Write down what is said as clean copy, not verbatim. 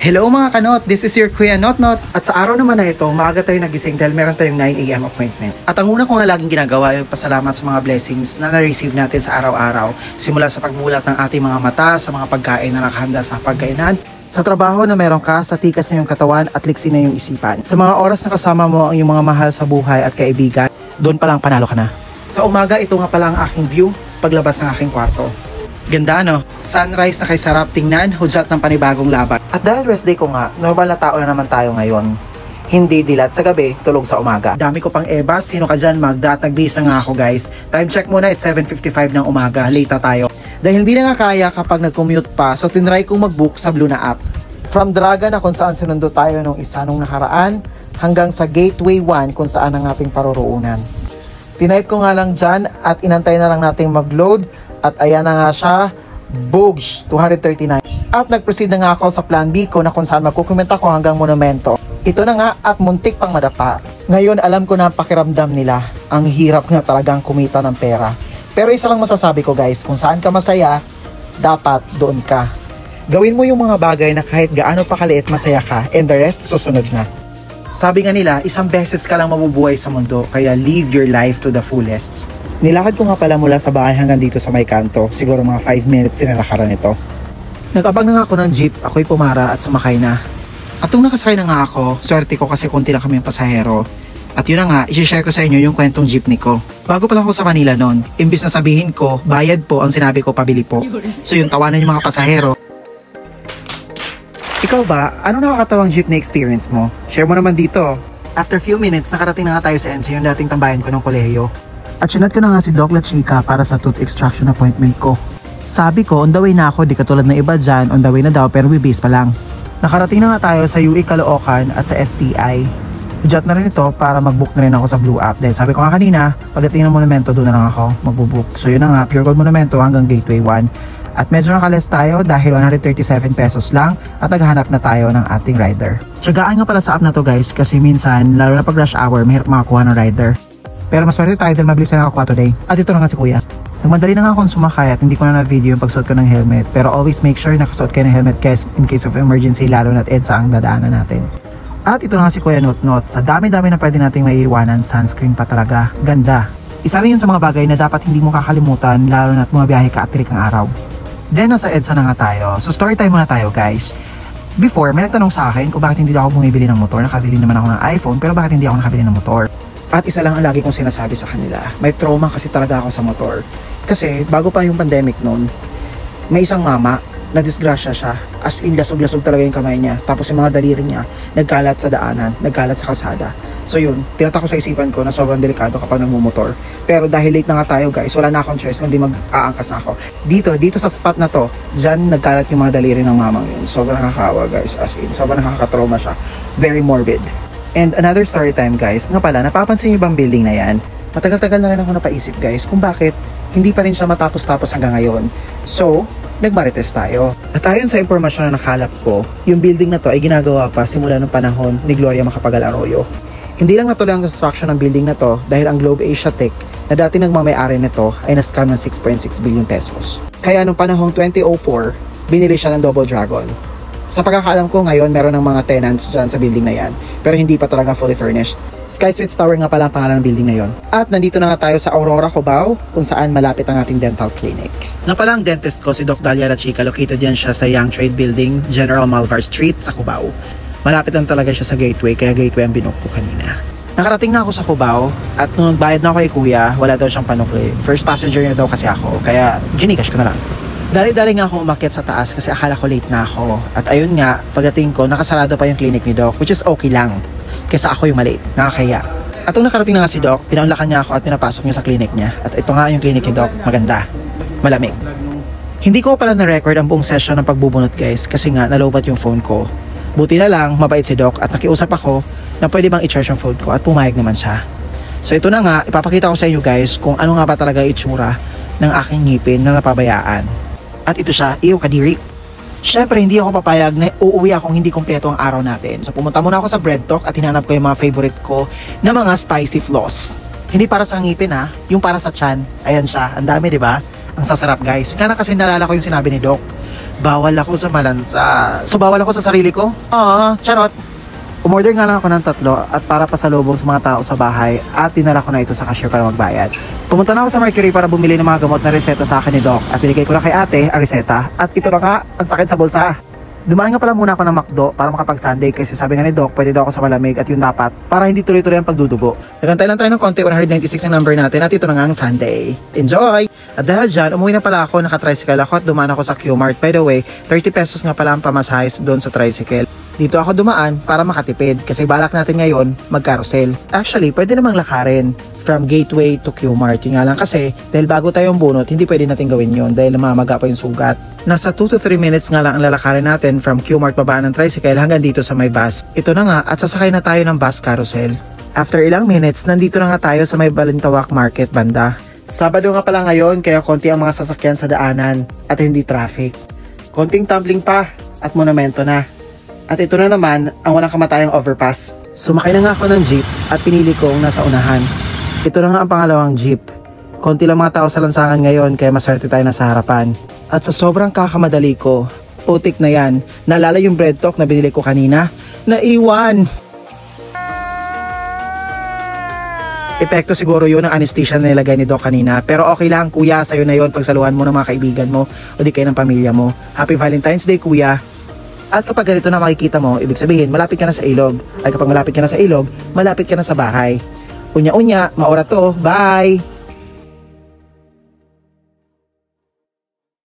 Hello mga kanot, this is your Kuya Notnot. At sa araw naman na ito, maaga tayo nagising dahil meron tayong 9 AM appointment. At ang una ko nga laging ginagawa ay pasalamat sa mga blessings na na-receive natin sa araw-araw. Simula sa pagmulat ng ating mga mata, sa mga pagkain na nakahanda sa pagkainan, sa trabaho na meron ka, sa tikas na yung katawan at liksi na yung isipan. Sa mga oras na kasama mo ang iyong mga mahal sa buhay at kaibigan, doon pa lang panalo ka na. Sa umaga, ito nga pala ang aking view paglabas ng aking kwarto. Ganda no? Sunrise na kay sarap tingnan, hudyat ng panibagong laban. At dahil rest day ko nga, normal na tao na naman tayo ngayon. Hindi dilat sa gabi, tulog sa umaga. Dami ko pang ebas, sino ka dyan Magda? Tagbis na nga ako guys. Time check muna, it's 7:55 ng umaga, late na tayo. Dahil hindi na nga kaya kapag nag-commute pa, so tinry kong mag-book sa Blue na app. From Draga na kung saan sinundo tayo nung isa nung nakaraan, hanggang sa Gateway 1 kung saan ang ating paroroonan. Tinype ko nga lang dyan at inantay na lang natin mag-load. At ayan na nga siya, Bogs 239. At nag-proceed na nga ako sa plan B ko na kung saan magkukomment ako hanggang monumento. Ito na nga at muntik pang madapa. Ngayon alam ko na ang pakiramdam nila. Ang hirap nga talagang kumita ng pera. Pero isa lang masasabi ko guys, kung saan ka masaya, dapat doon ka. Gawin mo yung mga bagay na kahit gaano pa kaliit masaya ka, and the rest susunod na. Sabi nga nila, isang beses ka lang mabubuhay sa mundo, kaya live your life to the fullest. Nilakad ko nga pala mula sa bahay hanggang dito sa may kanto. Siguro mga 5 minutes sinalakaran ito. Nag-abang na nga ako ng jeep, ako'y pumara at sumakay na. At nung nakasakay na nga ako, swerte ko kasi konti lang kami yung pasahero. At yun na nga, i-share ko sa inyo yung kwentong jeepney ko. Bago pa lang ako sa Manila noon, imbis na sabihin ko, bayad po, ang sinabi ko, pabili po. So yung tawanan yung mga pasahero. Ikaw ba, ano nakakatawang jeepney experience mo? Share mo naman dito. After few minutes, nakarating na nga tayo sa NC, yung dating tambayan ko ng kolehiyo. At sinat ko na nga si Doc La Chica para sa tooth extraction appointment ko. Sabi ko, on the way na ako, di katulad ng iba dyan, on the way na daw pero we base pa lang. Nakarating na nga tayo sa UE Caloocan at sa STI. Ujat na rin ito para mag-book na rin ako sa Blue App. Dahil sabi ko nga kanina, pagdating ng monumento, doon na lang ako mag-book. So yun na nga, Pure Gold Monumento hanggang Gateway 1. At medyo nakaless tayo dahil 137 pesos lang at naghahanap na tayo ng ating rider. Tsagaan nga pala sa app na to guys kasi minsan, lalo na pag rush hour, mahirap makakuha ng rider. Pero mas swerte tayo dahil mabilis na nakakuha today. At ito na nga si Kuya. Nagmadali na nga akong sumakay at hindi ko na na-video yung pagsuot ko ng helmet. Pero always make sure nakasuot kayo ng helmet guys in case of emergency, lalo na't EDSA ang dadaanan natin. At ito na nga si Kuya Notnot. Sa dami-dami na pwede nating maiiwanan, sunscreen pa talaga. Ganda. Isa rin yun sa mga bagay na dapat hindi mo kakalimutan, lalo na't bumabiyahe ka at tirik ang araw. Then nasa EDSA na nga tayo. So story time muna tayo guys. Before, may nagtanong sa akin kung bakit hindi ako bumibili ng motor. Nakabili naman ako ng iPhone pero bakit hindi ako nakabili ng motor. At isa lang ang lagi kong sinasabi sa kanila, may trauma kasi talaga ako sa motor. Kasi bago pa yung pandemic noon, may isang mama, na-disgrasya siya, as in lasog-lasog talaga yung kamay niya. Tapos yung mga daliri niya, nagkalat sa daanan, nagkalat sa kalsada. So yun, tinata ko sa isipan ko na sobrang delikado kapag nagmumotor. Pero dahil late na nga tayo guys, wala na akong choice kundi mag-aangkas na ako. Dito sa spot na to, dyan nagkalat yung mga daliri ng mamang yun. Sobrang nakakawa guys, as in, sobrang nakakatrauma siya. Very morbid. And another story time guys, nga pala, napapansin niyo bang building na yan? Matagal-tagal na rin ako napaisip guys kung bakit hindi pa rin siya matapos-tapos hanggang ngayon. So, nagmarites tayo. At ayon sa impormasyon na nakalap ko, yung building na to ay ginagawa pa simula ng panahon ni Gloria Macapagal Arroyo. Hindi lang natuloy ang construction ng building na to dahil ang Globe Asia Tech na dati nagmamay-ari nito ay na-scam ng 6.6 billion pesos. Kaya nung panahong 2004, binili siya ng Double Dragon. Sa pagkakaalam ko ngayon, meron ng mga tenants dyan sa building na yan. Pero hindi pa talaga fully furnished. Sky Suites Tower nga pala ang pangalan ng building na yon. At nandito na nga tayo sa Aurora, Cubao, kung saan malapit ang ating dental clinic. Nga pala ang dentist ko, si Doc Dalia La Chica. Located yan siya sa Young Trade Building, General Malvar Street sa Cubao. Malapit lang talaga siya sa Gateway, kaya Gateway ang binook ko kanina. Nakarating na ako sa Cubao, at nung nagbayad na ako kay Kuya, wala daw siyang panukli. First passenger na daw kasi ako, kaya ginikash ko na lang. Dali-dali nga ako umakyat sa taas kasi akala ko late na ako. At ayun nga, pagdating ko, nakasarado pa yung clinic ni Doc, which is okay lang. Kesa ako yung malate, nakakaya. At nung nakarating na nga si Doc, pinaunlakan niya ako at pinapasok niya sa clinic niya. At ito nga yung clinic ni Doc, maganda, malamig. Hindi ko pala na-record ang buong session ng pagbubunot guys kasi nga nalobat yung phone ko. Buti na lang, mabait si Doc at nakiusap ako na pwede bang i-charge yung phone ko at pumayag naman siya. So ito na nga, ipapakita ko sa inyo guys kung ano nga ba talaga itsura ng aking ngipin na napabayaan. At ito siya, iyo kadiri. Syempre, hindi ako papayag na uuwi akong hindi kompleto ang araw natin. So pumunta muna ako sa Bread Talk at hinanap ko yung mga favorite ko na mga spicy floss. Hindi para sa ngipin ha, yung para sa tiyan. Ayan siya, ang dami 'di ba? Ang sasarap guys. Kaya kasi nalala ko yung sinabi ni Doc. Bawal ako sa malansa. So bawal ako sa sarili ko? Charot. Umorder nga lang ako ng 3 at para pasalubong sa mga tao sa bahay at dinala ko na ito sa cashier para magbayad. Pumunta na ako sa Mercury para bumili ng mga gamot na reseta sa akin ni Doc at binigay ko lang kay ate ang reseta at ito na nga, ang sakit sa bulsa. Dumaan nga pala muna ako ng McDo para makapag-Sunday kasi sabi nga ni Doc pwede daw ako sa malamig at yun dapat para hindi tuloy-tuloy ang pagdudugo. Nagantay lang tayo ng konti, 196 ang number natin at ito na nga ang Sunday. Enjoy! At dahil dyan, umuwi na pala ako, nakatricycle ako at dumaan ako sa Q-Mart. By the way, 30 pesos nga pala ang pamasahe doon sa tricycle. Dito ako dumaan para makatipid kasi balak natin ngayon mag-carousel. Actually, pwede namang lakarin from Gateway to Q-Mart. Yun nga lang kasi dahil bago tayong bunot, hindi pwede natin gawin yun dahil namamaga pa yung sugat. Nasa 2 to 3 minutes nga lang ang lalakarin natin from Q-Mart babaan ng tricycle hanggang dito sa may bus. Ito na nga at sasakay na tayo ng bus carousel. After ilang minutes, nandito na nga tayo sa may Balintawak Market banda. Sabado nga pala ngayon kaya konti ang mga sasakyan sa daanan at hindi traffic. Konting tumbling pa at monumento na. At ito na naman ang walang kamatayang overpass. Sumakay na nga ako ng jeep at pinili kong nasa unahan. Ito na nga ang pangalawang jeep. Konti lang mga tao sa lansangan ngayon kaya maswerte tayo na sa harapan. At sa sobrang kakamadali ko, putik na yan, naalala yung bread talk na binili ko kanina? Naiwan! Epekto siguro yun ang anesthesia na nilagay ni Doc kanina. Pero okay lang kuya, sa'yo na yun pagsaluhan mo ng mga kaibigan mo o di kayo ng pamilya mo. Happy Valentine's Day kuya! At kapag ganito na makikita mo, ibig sabihin malapit ka na sa ilog. Ay kapag malapit ka na sa ilog, malapit ka na sa bahay. Unya-unya, maura to, bye!